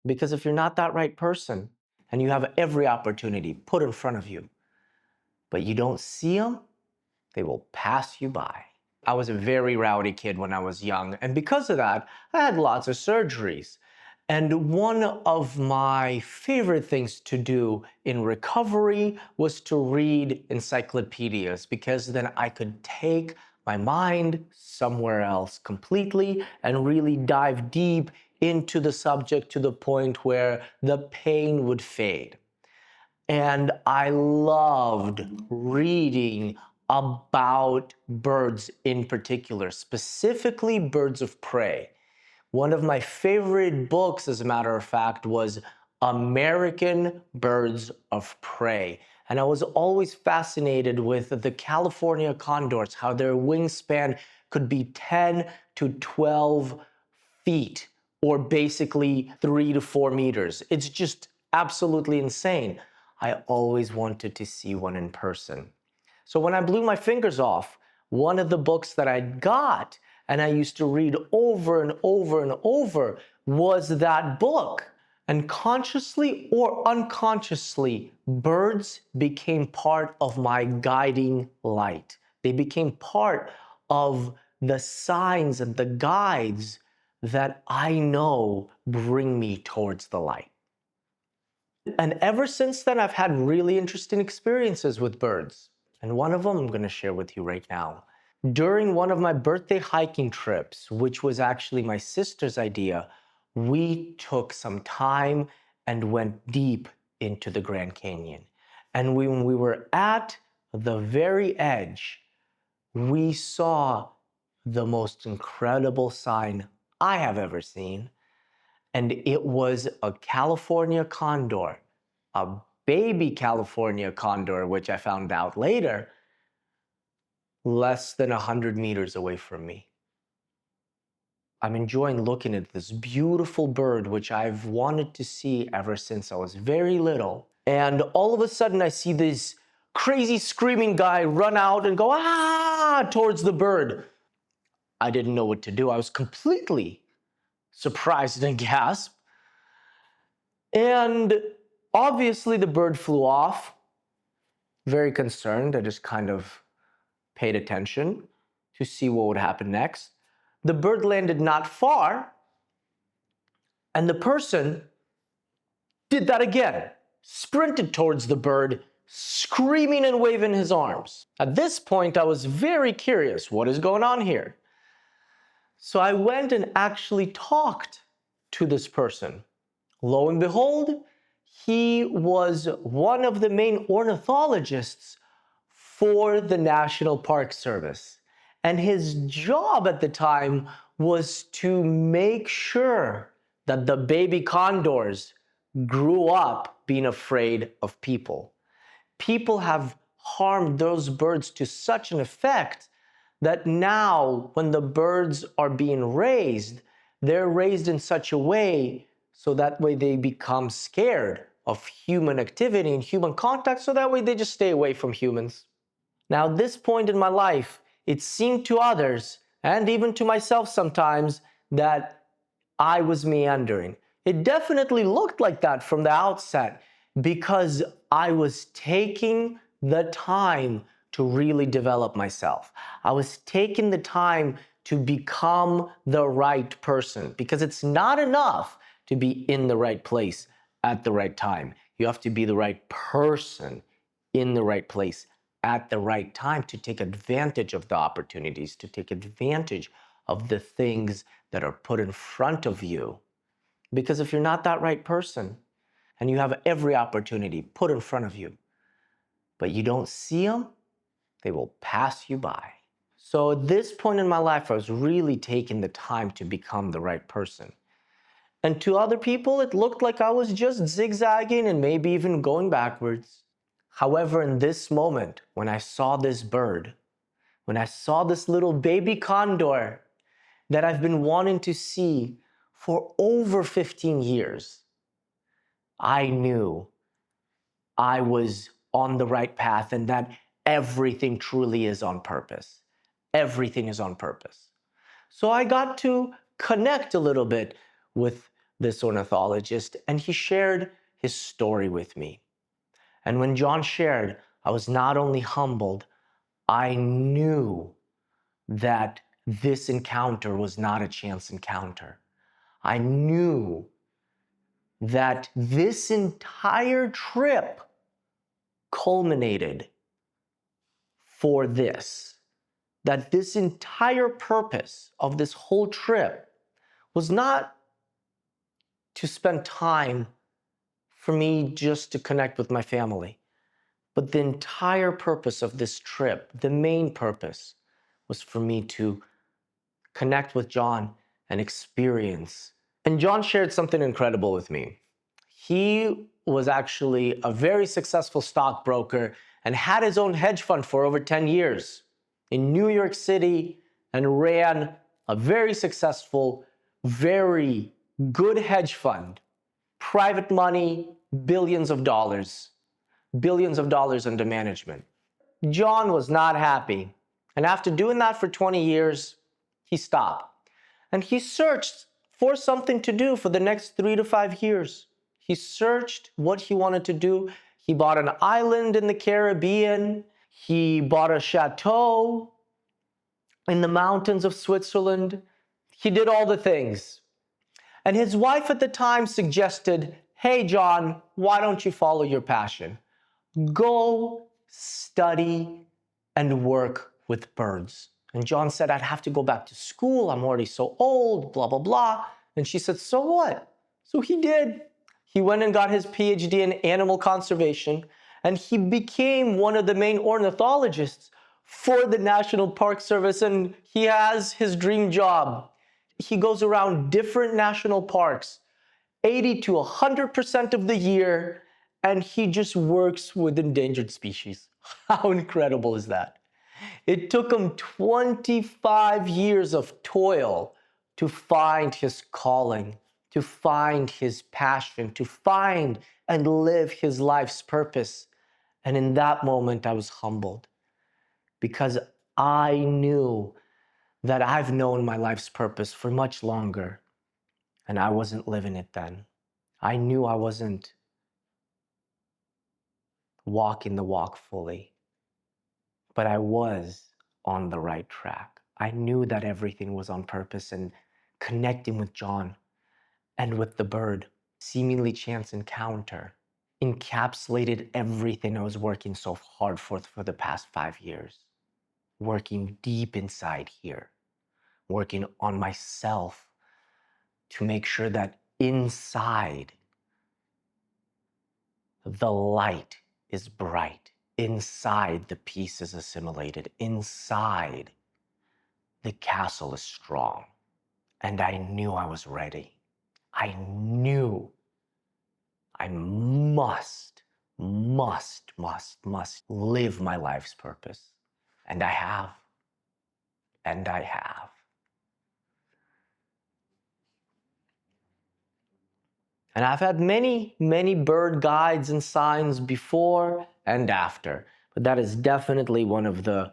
Because if you're not that right person and you have every opportunity put in front of you, but you don't see them, they will pass you by. I was a very rowdy kid when I was young, and because of that, I had lots of surgeries. And one of my favorite things to do in recovery was to read encyclopedias, because then I could take my mind somewhere else completely and really dive deep into the subject to the point where the pain would fade. And I loved reading about birds in particular, specifically birds of prey. One of my favorite books, as a matter of fact, was American Birds of Prey. And I was always fascinated with the California condors, how their wingspan could be 10 to 12 feet, or basically 3 to 4 meters. It's just absolutely insane. I always wanted to see one in person. So when I blew my fingers off, one of the books that I got and I used to read over and over and over was that book. And consciously or unconsciously, birds became part of my guiding light. They became part of the signs and the guides that I know bring me towards the light. And ever since then, I've had really interesting experiences with birds. And one of them I'm going to share with you right now. During one of my birthday hiking trips, which was actually my sister's idea, we took some time and went deep into the Grand Canyon. And when we were at the very edge, we saw the most incredible sign I have ever seen. And it was a California condor, a baby California condor, which I found out later, less than 100 meters away from me. I'm enjoying looking at this beautiful bird, which I've wanted to see ever since I was very little. And all of a sudden, I see this crazy screaming guy run out and go, ah, towards the bird. I didn't know what to do. I was completely surprised and gasped. And obviously, the bird flew off. Very concerned. I just kind of paid attention to see what would happen next. The bird landed not far, and the person did that again, sprinted towards the bird, screaming and waving his arms. At this point, I was very curious, what is going on here? So I went and actually talked to this person. Lo and behold, he was one of the main ornithologists for the National Park Service. And his job at the time was to make sure that the baby condors grew up being afraid of people. People have harmed those birds to such an effect that now when the birds are being raised, they're raised in such a way so that way they become scared of human activity and human contact, so that way they just stay away from humans. Now, at this point in my life, it seemed to others, and even to myself sometimes, that I was meandering. It definitely looked like that from the outset, because I was taking the time to really develop myself. I was taking the time to become the right person, because it's not enough to be in the right place at the right time. You have to be the right person in the right place at the right time to take advantage of the opportunities, to take advantage of the things that are put in front of you. Because if you're not that right person and you have every opportunity put in front of you, but you don't see them, they will pass you by. So at this point in my life, I was really taking the time to become the right person. And to other people, it looked like I was just zigzagging and maybe even going backwards. However, in this moment, when I saw this bird, when I saw this little baby condor that I've been wanting to see for over 15 years, I knew I was on the right path and that everything truly is on purpose. Everything is on purpose. So I got to connect a little bit with this ornithologist, and he shared his story with me. And when John shared, I was not only humbled, I knew that this encounter was not a chance encounter. I knew that this entire trip culminated for this, that this entire purpose of this whole trip was not to spend time for me just to connect with my family, but the entire purpose of this trip, the main purpose, was for me to connect with John and experience. And John shared something incredible with me. He was actually a very successful stockbroker and had his own hedge fund for over 10 years in New York City and ran a very successful, very good hedge fund. Private money, billions of dollars under management. John was not happy. And after doing that for 20 years, he stopped. And he searched for something to do for the next 3 to 5 years. He searched what he wanted to do. He bought an island in the Caribbean. He bought a chateau in the mountains of Switzerland. He did all the things. And his wife at the time suggested, hey, John, why don't you follow your passion? Go study and work with birds. And John said, I'd have to go back to school. I'm already so old, blah, blah, blah. And she said, so what? So he did. He went and got his PhD in animal conservation, and he became one of the main ornithologists for the National Park Service, and he has his dream job. He goes around different national parks 80 to 100% of the year, and he just works with endangered species. How incredible is that? It took him 25 years of toil to find his calling, to find his passion, to find and live his life's purpose. And in that moment, I was humbled because I knew that I've known my life's purpose for much longer, and I wasn't living it then. I knew I wasn't walking the walk fully, but I was on the right track. I knew that everything was on purpose, and connecting with John and with the bird, seemingly chance encounter, encapsulated everything I was working so hard for the past 5 years. Working deep inside here, working on myself to make sure that inside the light is bright. Inside, the peace is assimilated. Inside, the castle is strong. And I knew I was ready. I knew I must live my life's purpose. And I have. And I have. And I've had many, many bird guides and signs before and after, but that is definitely one of the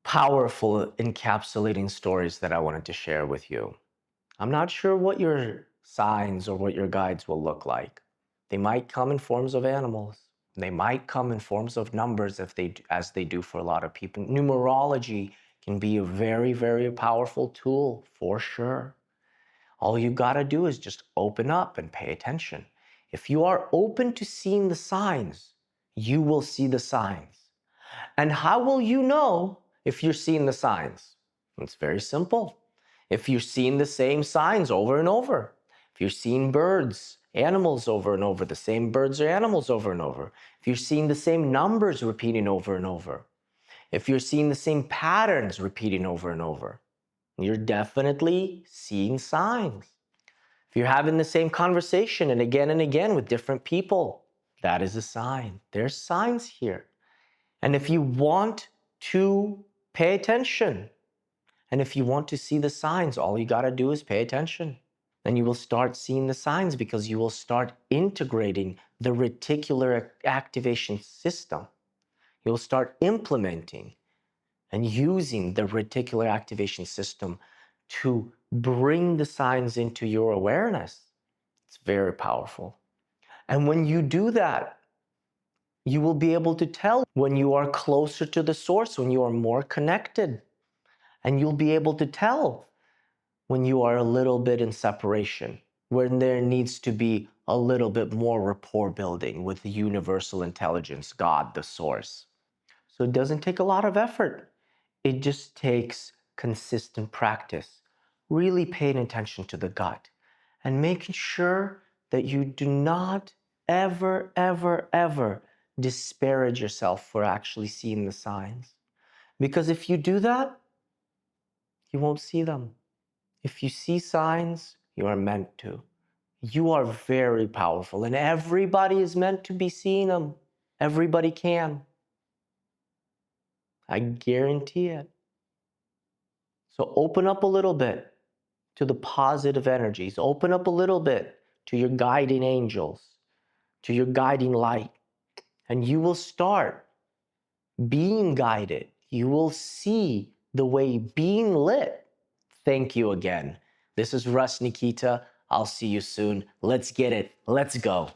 powerful encapsulating stories that I wanted to share with you. I'm not sure what your signs or what your guides will look like. They might come in forms of animals. They might come in forms of numbers as they do for a lot of people. Numerology can be a very, very powerful tool for sure. All you gotta do is just open up and pay attention. If you are open to seeing the signs, you will see the signs. And how will you know if you're seeing the signs? It's very simple. If you're seeing the same signs over and over, if you're seeing birds, animals over and over, the same birds or animals over and over, if you're seeing the same numbers repeating over and over, if you're seeing the same patterns repeating over and over, you're definitely seeing signs. If you're having the same conversation and again with different people, that is a sign. There's signs here. And if you want to pay attention, and if you want to see the signs, all you got to do is pay attention. Then you will start seeing the signs because you will start integrating the reticular activation system. You'll start implementing and using the reticular activation system to bring the signs into your awareness. It's very powerful. And when you do that, you will be able to tell when you are closer to the source, when you are more connected. And you'll be able to tell when you are a little bit in separation, when there needs to be a little bit more rapport building with the universal intelligence, God, the source. So it doesn't take a lot of effort. It just takes consistent practice, really paying attention to the gut and making sure that you do not ever, ever, ever disparage yourself for actually seeing the signs. Because if you do that, you won't see them. If you see signs, you are meant to. You are very powerful, and everybody is meant to be seeing them. Everybody can. I guarantee it. So open up a little bit to the positive energies. Open up a little bit to your guiding angels, to your guiding light, and you will start being guided. You will see the way being lit. Thank you again. This is Russ Nikita. I'll see you soon. Let's get it. Let's go.